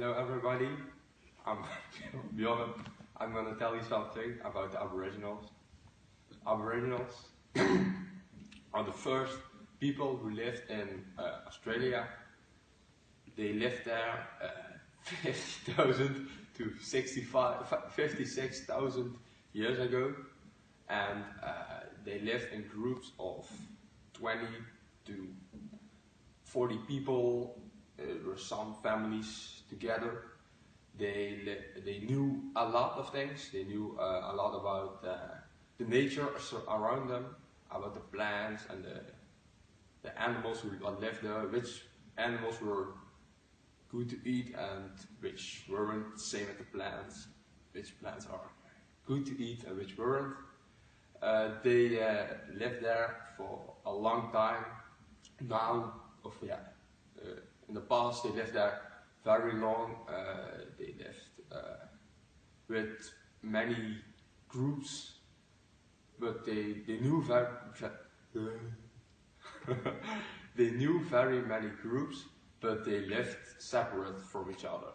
Hello everybody, I'm Bjorn. I'm going to tell you something about the Aboriginals. Aboriginals are the first people who lived in Australia. They lived there 50,000 to 56,000 years ago, and they lived in groups of 20 to 40 people. There were some families together. They knew a lot of things. They knew a lot about the nature around them, about the plants and the animals who lived there, which animals were good to eat and which weren't. Same with the plants, which plants are good to eat and which weren't. They lived there for a long time. Now, in the past they lived there very long. They lived with many groups, but they knew they knew very many groups, but they lived separate from each other.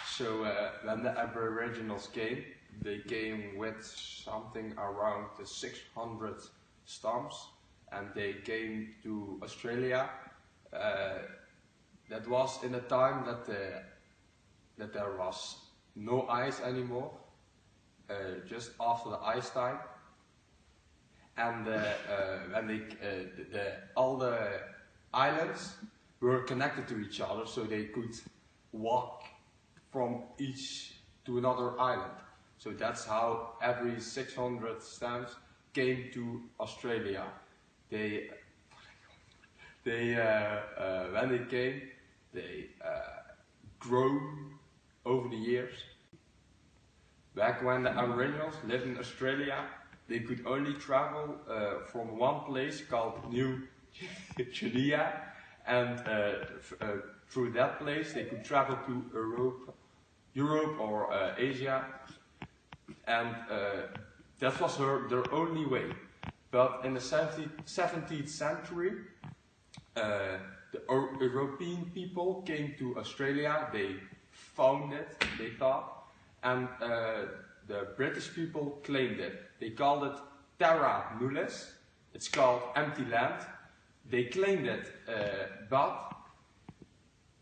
So when the Aboriginals came, they came with something around the 600 stamps, and they came to Australia. That was in a time that there was no ice anymore, just after the ice time. And when all the islands were connected to each other, so they could walk from each to another island. So that's how every 600 stamps came to Australia. When they came, they grew over the years. Back when the Aboriginals lived in Australia, they could only travel from one place called New Guinea, and through that place they could travel to Europe or Asia, and that was their only way. But in the 17th century, the European people came to Australia. They found it, they thought, and the British people claimed it. They called it Terra Nullius. It's called empty land. They claimed it, but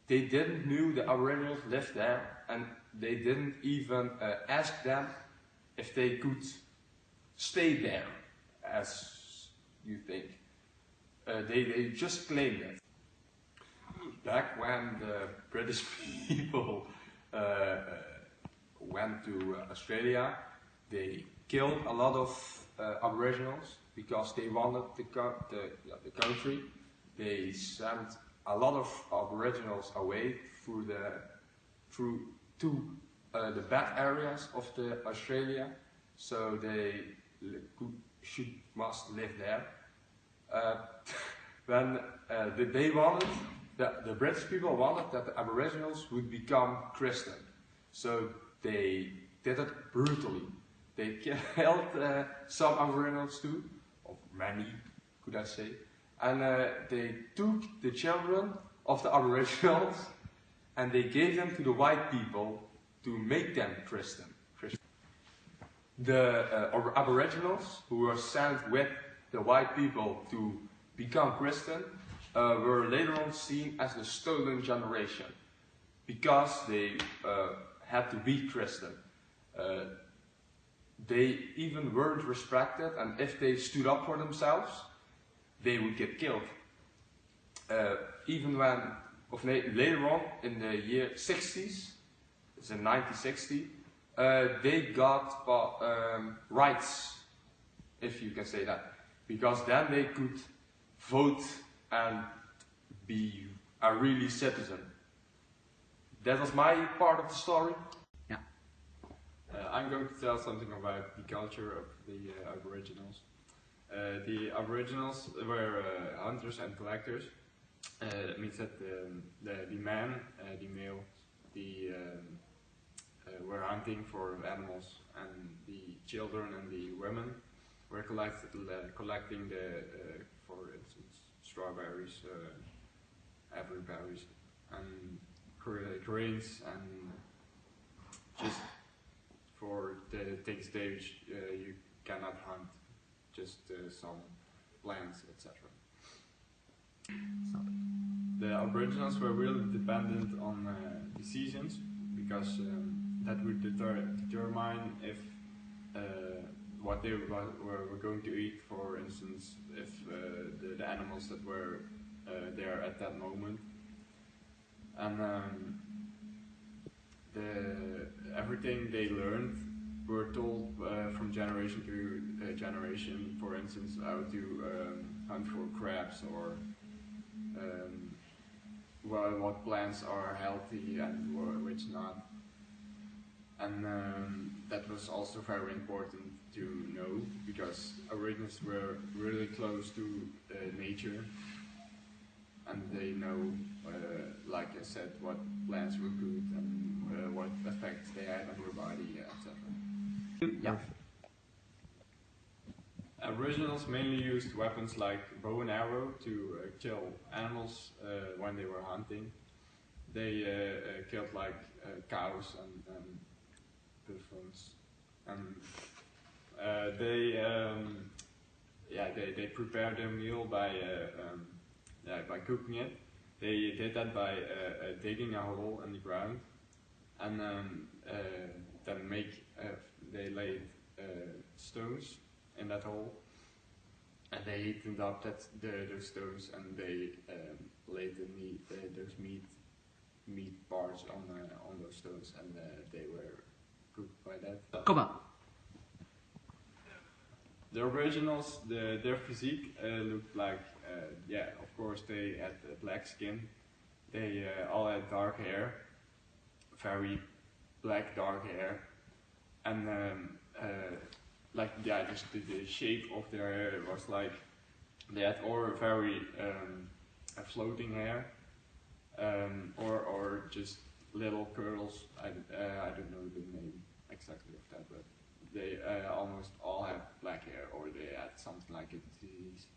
they didn't know the Aboriginals lived there, and they didn't even ask them if they could stay there, as you think. They just claimed it. Back when the British people went to Australia, they killed a lot of Aboriginals because they wanted the country. They sent a lot of Aboriginals away to the bad areas of Australia, so they must live there. When the British people wanted that the Aboriginals would become Christian, so they did it brutally. They killed some Aboriginals too, or many, could I say, and they took the children of the Aboriginals and they gave them to the white people to make them Christian. The Aboriginals who were sent with the white people to become Christian were later on seen as the stolen generation because they had to be Christian. They even weren't respected, and if they stood up for themselves, they would get killed. Even when, later on in the year 60s, it's in 1960, they got rights, if you can say that, because then they could vote and be a really citizen. That was my part of the story. Yeah. I'm going to tell something about the culture of the Aboriginals. The Aboriginals were hunters and collectors. That means that the man, the male, were hunting for animals, and the children and the women were collecting for instance, strawberries, every berries, and cranes, and just for the things you cannot hunt, just some plants, etc. The Aboriginals were really dependent on the seasons, because that would determine if what they were going to eat. For instance, if the animals that were there at that moment, and everything they learned were told from generation to generation. For instance, how to hunt for crabs, or what plants are healthy and which not. And that was also very important to know, because Aboriginals were really close to nature, and they know, like I said, what plants were good and what effects they had on your body, etc. Yeah. Aboriginals mainly used weapons like bow and arrow to kill animals when they were hunting. They killed like cows and buffaloes, and they prepared their meal by cooking it. They did that by digging a hole in the ground, and then they laid stones in that hole, and they heated up those stones, and they laid those meat parts on those stones, and they were cooked by that. Kom maar. The Aboriginals, their physique looked like, of course they had black skin. They all had dark hair, very black dark hair, and just the shape of their hair was like, they had all very floating hair, or just little curls. I don't know the name exactly of that, but they almost all had black hair, or they had something like a disease.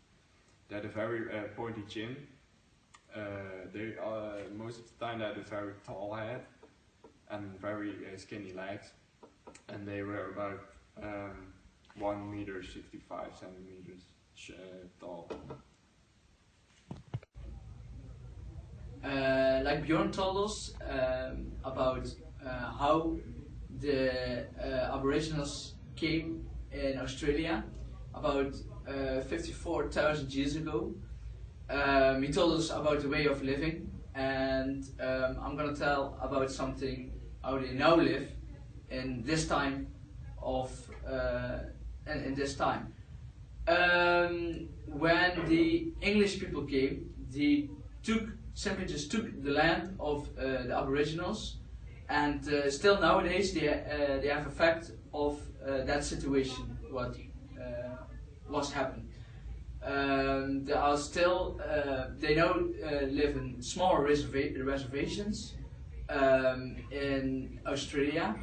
They had a very pointy chin. They most of the time they had a very tall head and very skinny legs, and they were about 1 meter 65 centimeters tall. Like Bjorn told us about how the Aboriginals came in Australia about 54,000 years ago. He told us about the way of living, and I'm gonna tell about something how they now live in this time of in this time. When the English people came, they simply just took the land of the Aboriginals, and still nowadays they have effect of that situation, what was happened. There are still they now live in smaller reservations in Australia.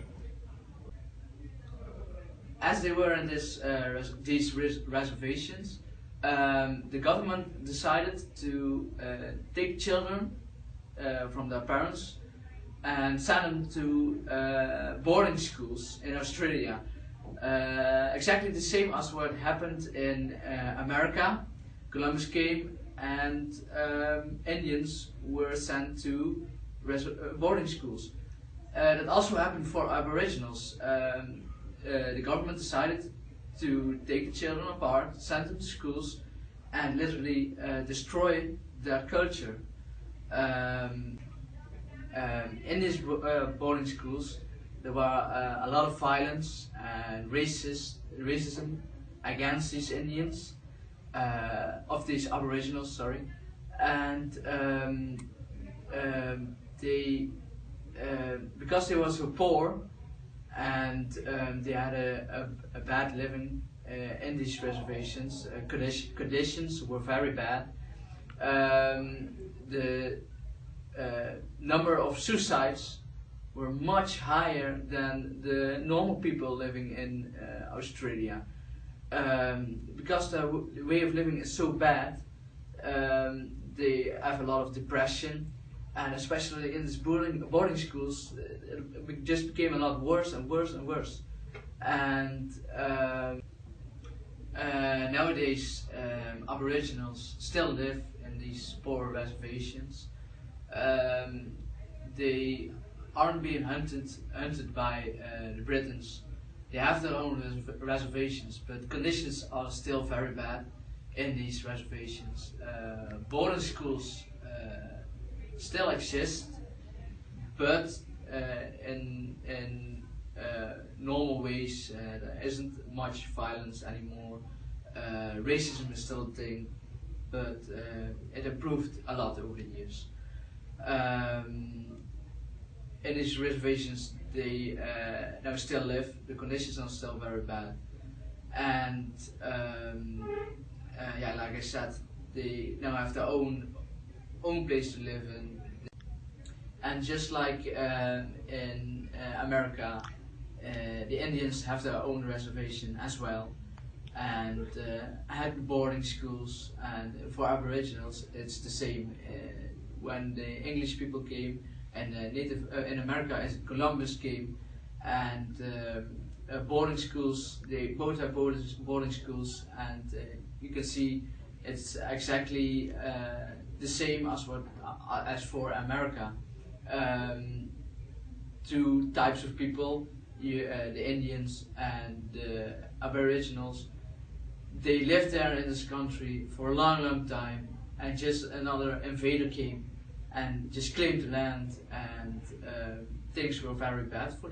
As they were in these reservations, the government decided to take children from their parents and send them to boarding schools in Australia. Exactly the same as what happened in America. Columbus came, and Indians were sent to boarding schools. That also happened for Aboriginals. The government decided to take the children apart, send them to schools, and literally destroy their culture. In these boarding schools, there were a lot of violence and racism against these Indians, of these Aboriginals, sorry, and they, because they were so poor, and they had a bad living in these reservations. Conditions were very bad. The number of suicides were much higher than the normal people living in Australia. Because the way of living is so bad, they have a lot of depression, and especially in these boarding schools, it just became a lot worse and worse and worse. And nowadays, Aboriginals still live in these poor reservations. They aren't being hunted by the Britons. They have their own reservations, but conditions are still very bad in these reservations. Boarding schools still exist, but in normal ways. There isn't much violence anymore. Racism is still a thing, but it improved a lot over the years. In these reservations, they now still live. The conditions are still very bad, and yeah, like I said, they now have their own place to live in. And just like in America, the Indians have their own reservation as well, and had boarding schools. And for Aboriginals, it's the same. When the English people came, and in America, as Columbus came, and boarding schools, they both have boarding schools, and you can see it's exactly the same as for America. Two types of people, the Indians and the Aboriginals. They lived there in this country for a long time, and just another invader came and just claimed the land, and things were very bad for the